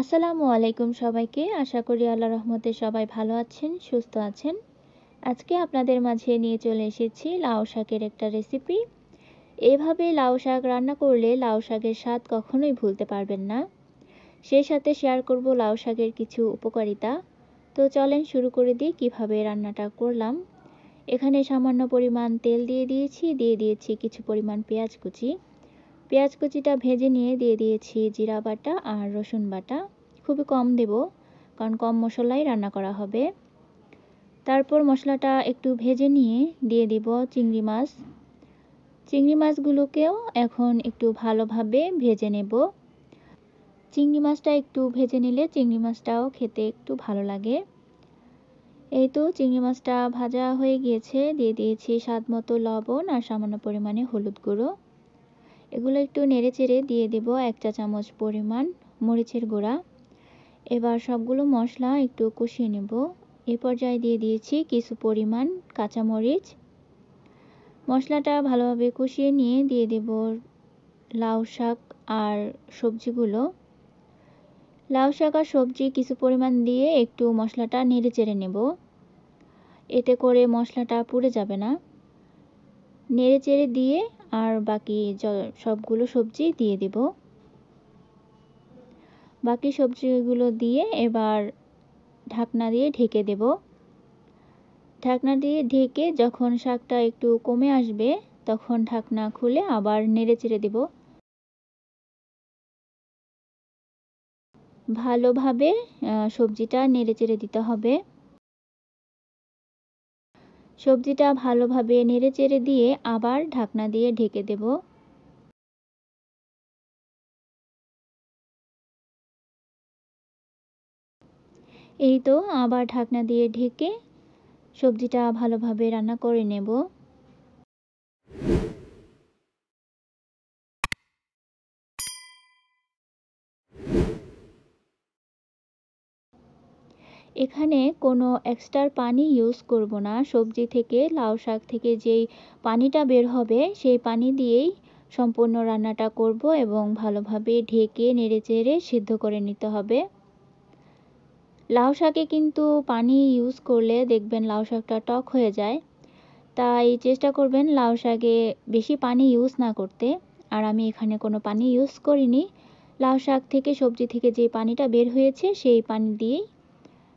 আসসালামু আলাইকুম সবাইকে। আশা করি আল্লাহর রহমতে সবাই ভালো আছেন, সুস্থ আছেন। আজকে আপনাদের মাঝে নিয়ে চলে এসেছি লাউ শাকের একটা রেসিপি। এভাবে লাউ শাক রান্না করলে লাউ শাকের স্বাদ কখনোই ভুলতে পারবেন না। সেই সাথে শেয়ার করব লাউ শাকের কিছু উপকারিতা। তো চলেন শুরু করে দিই কিভাবে রান্নাটা করলাম। এখানে সামান্য পরিমাণ তেল দিয়ে দিয়েছি কিছু পরিমাণ পেঁয়াজ কুচি। পেঁয়াজ কুচিটা ভেজে নিয়ে দিয়ে দিয়েছি জিরা বাটা আর রসুন বাটা। খুবই কম দেব, কারণ কম মশলাই রান্না করা হবে। তারপর মশলাটা একটু ভেজে নিয়ে দিয়ে দিব চিংড়ি মাছ। চিংড়ি মাছগুলোকেও এখন একটু ভালোভাবে ভেজে নেব। চিংড়ি মাছটা একটু ভেজে নিলে চিংড়ি মাছটাও খেতে একটু ভালো লাগে। এই তো চিংড়ি মাছটা ভাজা হয়ে গিয়েছে, দিয়ে দিয়েছি স্বাদ মতো লবণ আর সামান্য পরিমাণে হলুদ গুঁড়ো। এগুলো একটু নেড়েচেড়ে দিয়ে দেব 1 চা চামচ পরিমাণ মরিচের গুঁড়া। এবার সবগুলো মশলা একটু কষিয়ে নেব। এই পর্যায়ে দিয়ে দিয়েছি কিছু পরিমাণ কাঁচামরিচ। মশলাটা ভালোভাবে কষিয়ে নিয়ে দিয়ে দেব লাউ শাক আর সবজিগুলো। লাউ শাক আর সবজি কিছু পরিমাণ দিয়ে একটু মশলাটা নেড়েচেড়ে নেব, এতে করে মশলাটা পুড়ে যাবে না। নেড়েচেড়ে দিয়ে আর বাকি সবগুলো সবজি দিয়ে দেব। বাকি সবজিগুলো দিয়ে এবার ঢাকনা দিয়ে ঢেকে দেব। ঢাকনা দিয়ে ঢেকে যখন শাকটা একটু কমে আসবে তখন ঢাকনা খুলে আবার নেড়েচেড়ে দেব। ভালোভাবে সবজিটা নেড়েচেড়ে দিতে হবে। সবজিটা ভালোভাবে নেড়েচেড়ে দিয়ে আবার ঢাকনা দিয়ে ঢেকে দেব। এই তো আবার ঢাকনা দিয়ে ঢেকে সবজিটা ভালোভাবে রান্না করে নেব। এখানে কোনো এক্সট্রা পানি ইউজ করব না। সবজি থেকে লাউ শাক থেকে যেই পানিটা বের হবে সেই পানি দিয়েই সম্পূর্ণ রান্নাটা করব এবং ভালোভাবে ঢেকে নেড়েচেড়ে সিদ্ধ করে নিতে হবে। লাউ শাকে কিন্তু পানি ইউজ করলে দেখবেন লাউ শাকটা টক হয়ে যায়, তাই চেষ্টা করবেন লাউ শাকে বেশি পানি ইউজ না করতে। আর আমি এখানে কোনো পানি ইউজ করিনি। লাউ শাক থেকে সবজি থেকে যে পানিটা বের হয়েছে সেই পানি দিয়েই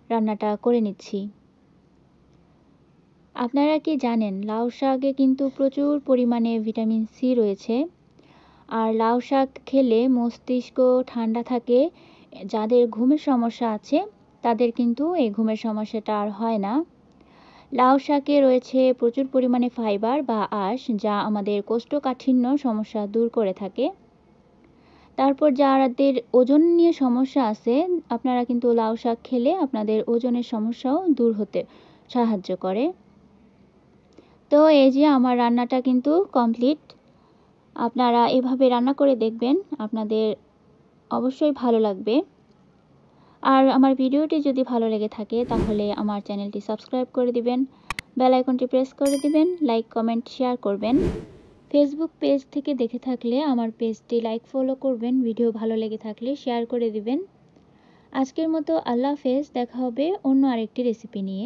রান্নাটা করে নিচ্ছি। আপনারা কি জানেন লাউ শাকে কিন্তু প্রচুর পরিমাণে ভিটামিন সি রয়েছে। আর লাউ শাক খেলে মস্তিষ্ক ঠান্ডা থাকে। যাদের ঘুমের সমস্যা আছে তাদের কিন্তু এই ঘুমের সমস্যাটা আর হয় না। লাউ শাকে রয়েছে প্রচুর পরিমাণে ফাইবার বা আঁশ, যা আমাদের কোষ্ঠকাঠিন্য সমস্যা দূর করে থাকে। তারপর যাদের ওজন নিয়ে সমস্যা আছে, আপনারা কিন্তু লাউ শাক খেলে আপনাদের ওজনের সমস্যাও দূর হতে সাহায্য করে। তো এই যে আমার রান্নাটা কিন্তু কমপ্লিট। আপনারা এভাবে রান্না করে দেখবেন, আপনাদের অবশ্যই ভালো লাগবে। আর আমার ভিডিওটি যদি ভালো লেগে থাকে তাহলে আমার চ্যানেলটি সাবস্ক্রাইব করে দিবেন, বেল আইকনটি প্রেস করে দিবেন, লাইক কমেন্ট শেয়ার করবেন। ফেসবুক পেজ থেকে দেখে থাকলে আমার পেজটি লাইক ফলো করবেন, ভিডিও ভালো লেগে থাকলে শেয়ার করে দিবেন। আজকের মতো আল্লাহ হাফেজ, দেখা হবে অন্য আরেকটি রেসিপি নিয়ে।